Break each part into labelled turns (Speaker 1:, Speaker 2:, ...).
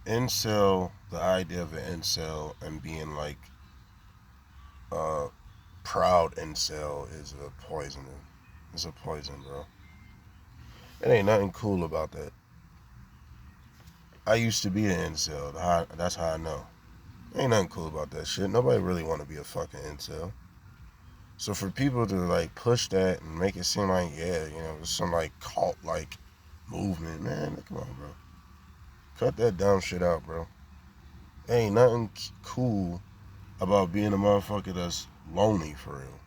Speaker 1: Incel, the idea of an incel and being like a proud incel is a poison. It's a poison, bro. It ain't nothing cool about that. I used to be an incel. That's how I know. Ain't nothing cool about that shit. Nobody really want to be a fucking incel. So for people to like push that and make it seem like, yeah, it's some like cult like movement, man, come on, bro. Cut that dumb shit out, bro. Ain't nothing cool about being a motherfucker that's lonely for real.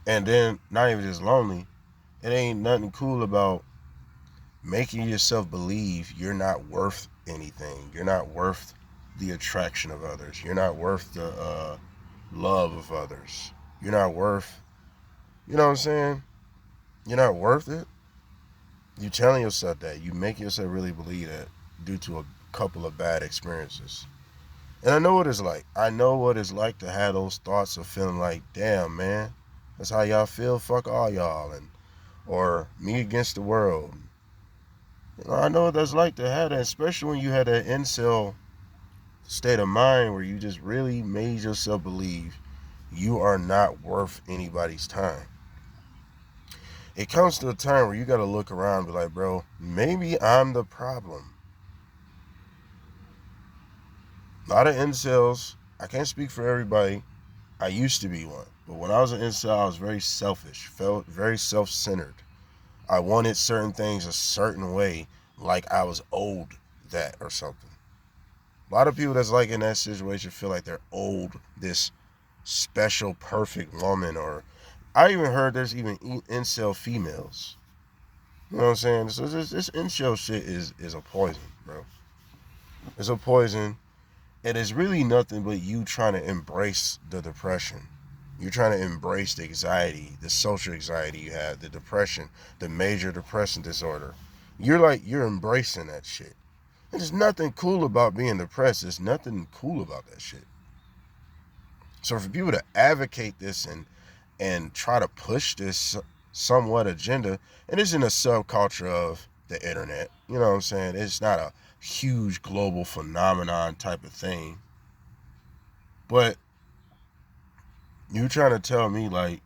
Speaker 1: And then not even just lonely, it ain't nothing cool about making yourself believe you're not worth anything. You're not worth the attraction of others. You're not worth the love of others. You're not worth, you know what I'm saying? You're not worth it. You telling yourself that. You make yourself really believe that due to a couple of bad experiences. And I know what it's like. I know what it's like to have those thoughts of feeling like, damn, man, that's how y'all feel. Fuck all y'all, and or me against the world. I know what that's like to have that, especially when you had that incel state of mind where you just really made yourself believe you are not worth anybody's time. It comes to a time where you got to look around and be like, bro, maybe I'm the problem. A lot of incels, I can't speak for everybody. I used to be one. But when I was an incel, I was very selfish, felt very self-centered. I wanted certain things a certain way, like I was owed that or something. A lot of people that's like in that situation feel like they're owed this special, perfect woman. Or I even heard there's even incel females. You know what I'm saying? So this incel shit is a poison, bro. It's a poison. It is really nothing but you trying to embrace the depression. You're trying to embrace the anxiety, the social anxiety you have, the depression, the major depression disorder. You're embracing that shit. There's nothing cool about being depressed. There's nothing cool about that shit. So for people to advocate this and try to push this somewhat agenda, it isn't a subculture of the internet. You know what I'm saying? It's not a huge global phenomenon type of thing. But you trying to tell me like,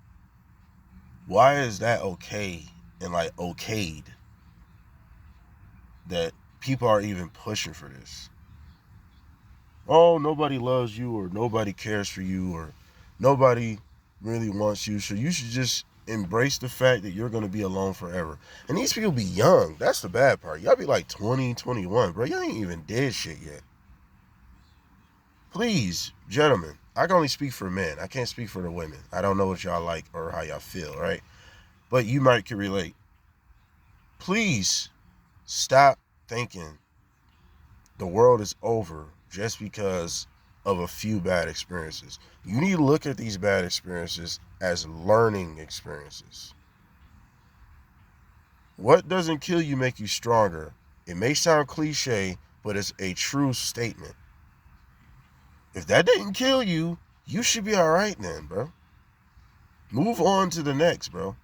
Speaker 1: why is that okay and like okayed that people are even pushing for this? Oh, nobody loves you or nobody cares for you or nobody really wants you. So you should just embrace the fact that you're going to be alone forever. And these people be young. That's the bad part. Y'all be like 20, 21, bro. Y'all ain't even did shit yet. Please, gentlemen, I can only speak for men. I can't speak for the women. I don't know what y'all like or how y'all feel, right? But you might can relate. Please stop thinking the world is over just because of a few bad experiences. You need to look at these bad experiences as learning experiences. What doesn't kill you make you stronger. It may sound cliche, but it's a true statement. If that didn't kill you, you should be all right then, bro. Move on to the next, bro.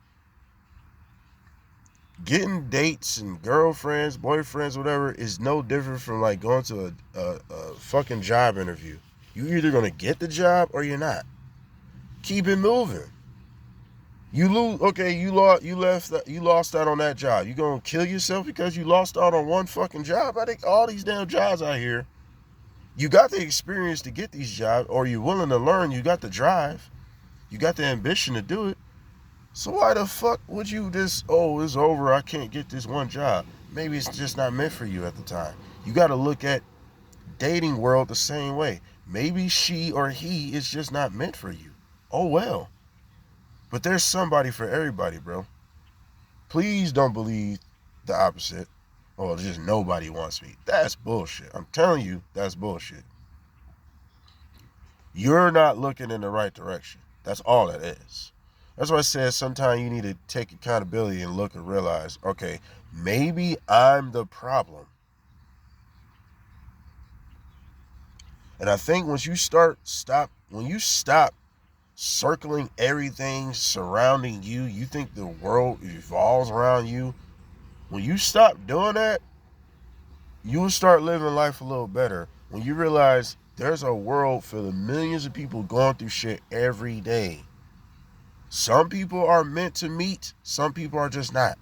Speaker 1: Getting dates and girlfriends, boyfriends, whatever is no different from like going to a fucking job interview. You either gonna get the job or you're not. Keep it moving. You lose, okay? You lost out on that job. You gonna kill yourself because you lost out on one fucking job? I think all these damn jobs out here, you got the experience to get these jobs, or you're willing to learn. You got the drive, you got the ambition to do it. So why the fuck would you just, oh, it's over, I can't get this one job? Maybe it's just not meant for you at the time. You got to look at dating world the same way. Maybe she or he is just not meant for you. Oh well. But there's somebody for everybody, bro. Please don't believe the opposite. Oh, just nobody wants me. That's bullshit. I'm telling you, that's bullshit. You're not looking in the right direction. That's all that is. That's why I said sometimes you need to take accountability and look and realize, okay, maybe I'm the problem. And I think when you stop circling everything surrounding you, you think the world evolves around you. When you stop doing that, you will start living life a little better when you realize there's a world full of millions of people going through shit every day. Some people are meant to meet, some people are just not.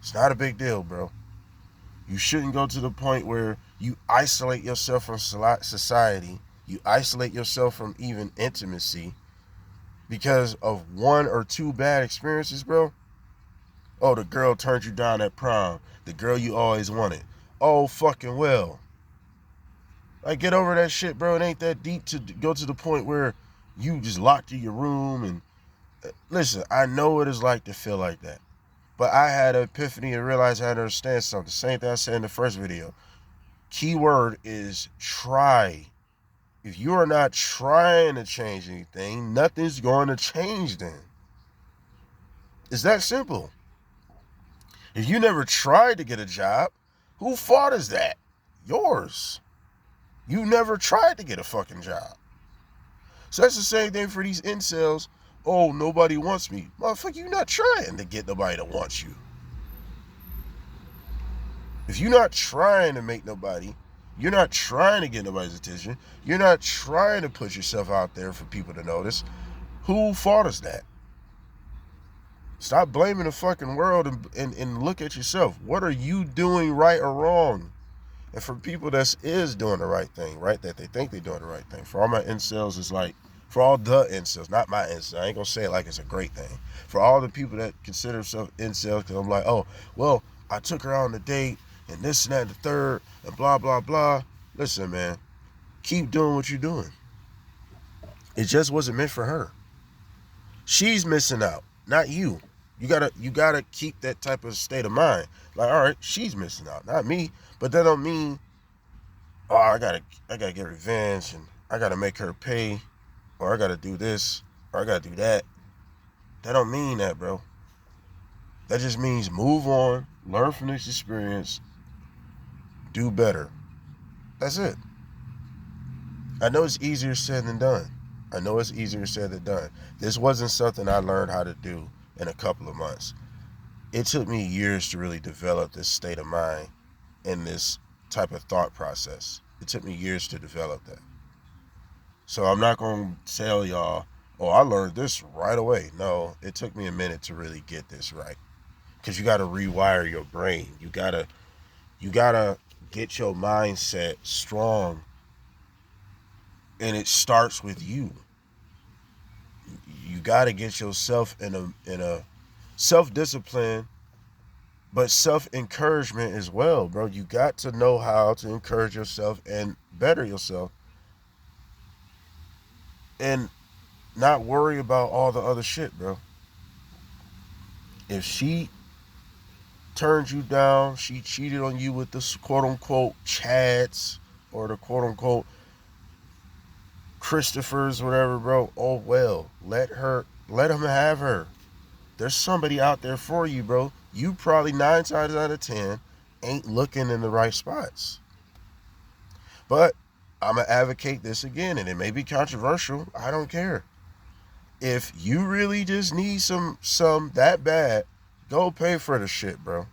Speaker 1: It's not a big deal, bro. You shouldn't go to the point where you isolate yourself from society, you isolate yourself from even intimacy because of one or two bad experiences, bro. Oh, the girl turned you down at prom. The girl you always wanted. Oh, fucking well. Like, get over that shit, bro. It ain't that deep to go to the point where you just locked in your room and listen, I know what it's like to feel like that. But I had an epiphany and realized I had to understand something. Same thing I said in the first video. Key word is try. If you are not trying to change anything, nothing's going to change then. It's that simple. If you never tried to get a job, whose fault is that? Yours. You never tried to get a fucking job. So that's the same thing for these incels. Oh, nobody wants me. Motherfucker, you're not trying to get nobody that wants you. If you're not trying to make nobody, you're not trying to get nobody's attention, you're not trying to put yourself out there for people to notice, who fault is that? Stop blaming the fucking world and look at yourself. What are you doing right or wrong? And for people that is doing the right thing, right, that they think they're doing the right thing, for all my incels, it's like, for all the incels, not my incels, I ain't gonna say it like it's a great thing. For all the people that consider themselves incels, because I'm like, oh, well, I took her out on a date, and this and that and the third, and blah, blah, blah. Listen, man, keep doing what you're doing. It just wasn't meant for her. She's missing out, not you. You gotta keep that type of state of mind. Like, all right, she's missing out, not me. But that don't mean, oh, I gotta get revenge and I gotta make her pay, or I gotta do this, or I gotta do that. That don't mean that, bro. That just means move on, learn from this experience, do better. That's it. I know it's easier said than done. I know it's easier said than done. This wasn't something I learned how to do in a couple of months. It took me years to really develop this state of mind and this type of thought process. It took me years to develop that. So I'm not going to tell y'all, oh, I learned this right away. No, it took me a minute to really get this right. Because you got to rewire your brain. You gotta get your mindset strong. And it starts with you. You got to get yourself in a self-discipline, but self-encouragement as well, bro. You got to know how to encourage yourself and better yourself and not worry about all the other shit, bro. If she turned you down, she cheated on you with the quote-unquote Chads or the quote-unquote Christophers, whatever, bro. Oh, well, let him have her. There's somebody out there for you, bro. You probably 9 times out of 10 ain't looking in the right spots. But I'm going to advocate this again, and it may be controversial. I don't care. If you really just need some that bad, go pay for the shit, bro.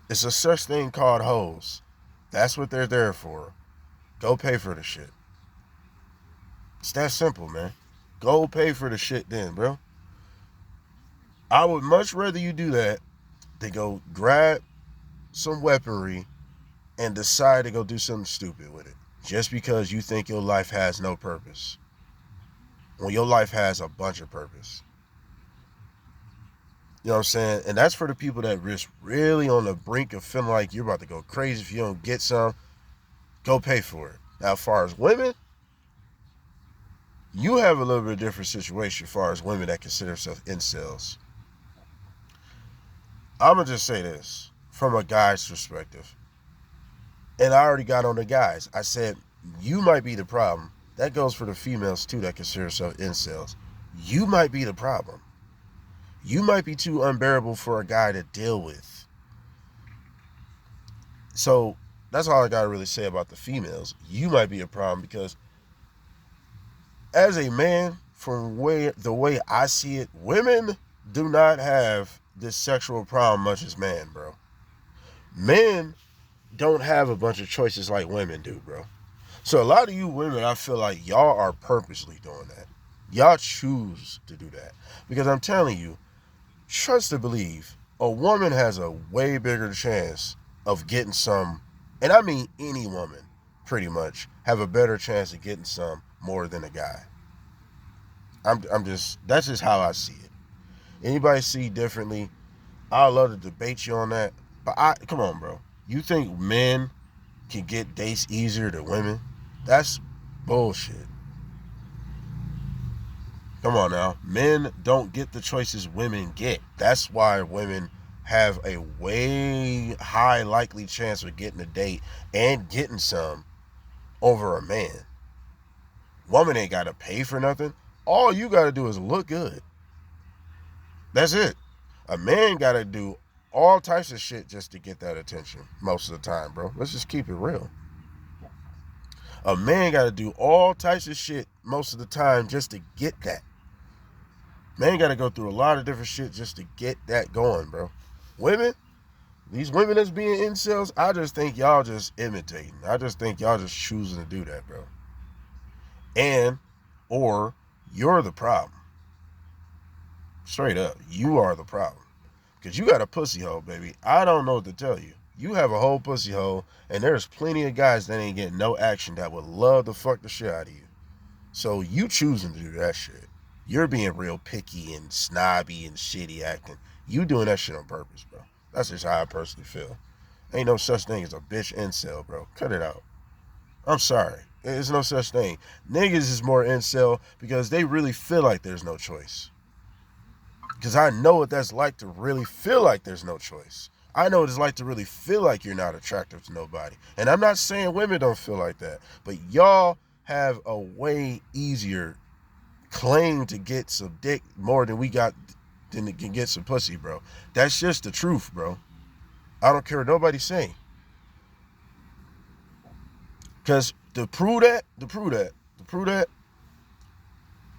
Speaker 1: It's a such thing called hoes. That's what they're there for. Go pay for the shit. It's that simple, man. Go pay for the shit then, bro. I would much rather you do that than go grab some weaponry and decide to go do something stupid with it. Just because you think your life has no purpose. When your life has a bunch of purpose. You know what I'm saying? And that's for the people that risk really on the brink of feeling like you're about to go crazy if you don't get some. Go pay for it. Now, as far as women, you have a little bit different situation as far as women that consider themselves incels. I'm going to just say this from a guy's perspective. And I already got on the guys. I said, you might be the problem. That goes for the females too that consider themselves incels. You might be the problem. You might be too unbearable for a guy to deal with. So that's all I got to really say about the females. You might be a problem because as a man, from the way I see it, women do not have this sexual problem much as men, bro. Men don't have a bunch of choices like women do, bro. So a lot of you women, I feel like y'all are purposely doing that. Y'all choose to do that. Because I'm telling you, trust to believe, a woman has a way bigger chance of getting some, and I mean any woman, pretty much, have a better chance of getting some more than a guy. That's just how I see it. Anybody see differently? I'd love to debate you on that. But come on, bro. You think men can get dates easier than women? That's bullshit. Come on now. Men don't get the choices women get. That's why women have a way high likely chance of getting a date and getting some over a man. Woman ain't got to pay for nothing. All you got to do is look good. That's it. A man got to do all types of shit just to get that attention most of the time, bro. Let's just keep it real. A man got to do all types of shit most of the time just to get that. Man got to go through a lot of different shit just to get that going, bro. Women, these women that's being incels, I just think y'all just imitating. I just think y'all just choosing to do that, bro. Or you're the problem. Straight up, you are the problem. Because you got a pussy hole, baby. I don't know what to tell you. You have a whole pussy hole, and there's plenty of guys that ain't getting no action that would love to fuck the shit out of you. So you choosing to do that shit. You're being real picky and snobby and shitty acting. You doing that shit on purpose, bro. That's just how I personally feel. Ain't no such thing as a bitch incel, bro. Cut it out. I'm sorry. There's no such thing. Niggas is more incel because they really feel like there's no choice. Because I know what that's like to really feel like there's no choice. I know what it's like to really feel like you're not attractive to nobody. And I'm not saying women don't feel like that. But y'all have a way easier claim to get some dick more than we got than it can get some pussy, bro. That's just the truth, bro. I don't care what nobody's saying. Because to prove that,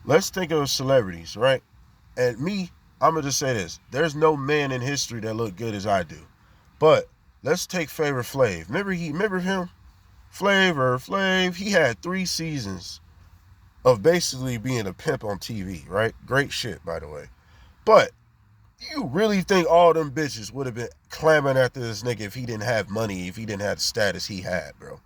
Speaker 1: let's think of celebrities, right? And me, I'm going to just say this. There's no man in history that look good as I do. But let's take Flavor Flav. Remember him? Flav, he had 3 seasons of basically being a pimp on TV, right? Great shit, by the way. But you really think all them bitches would have been clamoring after this nigga if he didn't have money, if he didn't have the status he had, bro?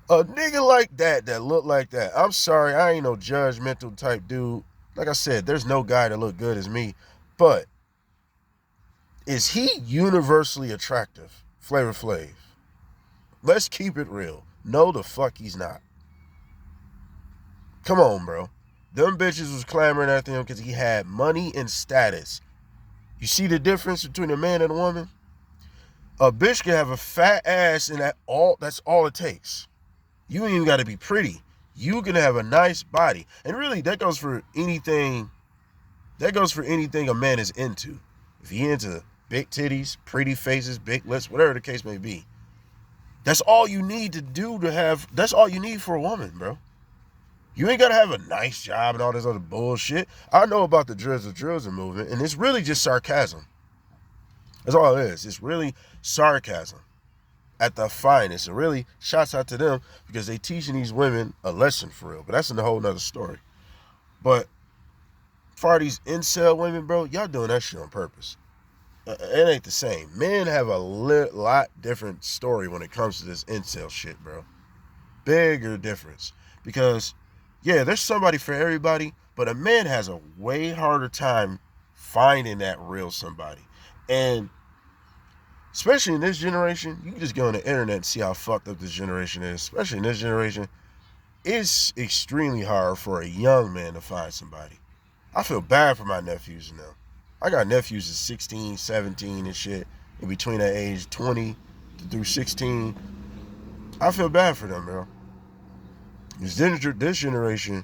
Speaker 1: A nigga like that looked like that. I'm sorry, I ain't no judgmental type dude. Like I said, there's no guy that look good as me. But is he universally attractive? Flavor Flav. Let's keep it real. No, the fuck he's not. Come on, bro. Them bitches was clamoring after him because he had money and status. You see the difference between a man and a woman? A bitch can have a fat ass and that's all it takes. You ain't even got to be pretty. You can have a nice body. And really, that goes for anything a man is into. If he into big titties, pretty faces, big lips, whatever the case may be. That's all you need to do to have, that's all you need for a woman, bro. You ain't got to have a nice job and all this other bullshit. I know about the drizzle movement, and it's really just sarcasm. That's all it is. It's really sarcasm at the finest. And really, shouts out to them because they teaching these women a lesson for real. But that's a whole nother story. But for these incel women, bro, y'all doing that shit on purpose. It ain't the same. Men have a lot different story when it comes to this incel shit, bro. Bigger difference. Because, yeah, there's somebody for everybody, but a man has a way harder time finding that real somebody. And especially in this generation, you can just go on the internet and see how fucked up this generation is. Especially in this generation, it's extremely hard for a young man to find somebody. I feel bad for my nephews now. I got nephews at 16, 17 and shit, in between that age 20 through 16. I feel bad for them, bro. This generation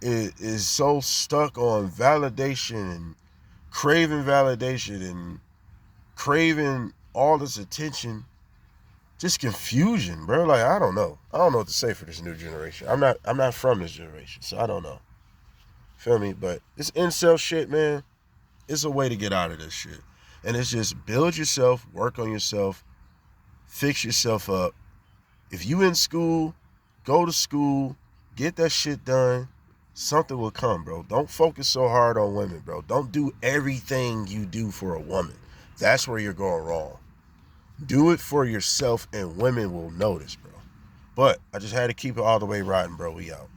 Speaker 1: is so stuck on validation and craving validation and craving all this attention. Just confusion, bro. Like, I don't know what to say for this new generation. I'm not from this generation, so I don't know. Feel me? But this incel shit, man, it's a way to get out of this shit. And it's just build yourself, work on yourself, fix yourself up. If you in school, go to school, get that shit done. Something will come, bro. Don't focus so hard on women, bro. Don't do everything you do for a woman. That's where you're going wrong. Do it for yourself and women will notice, bro. But I just had to keep it all the way rotten, bro. We out.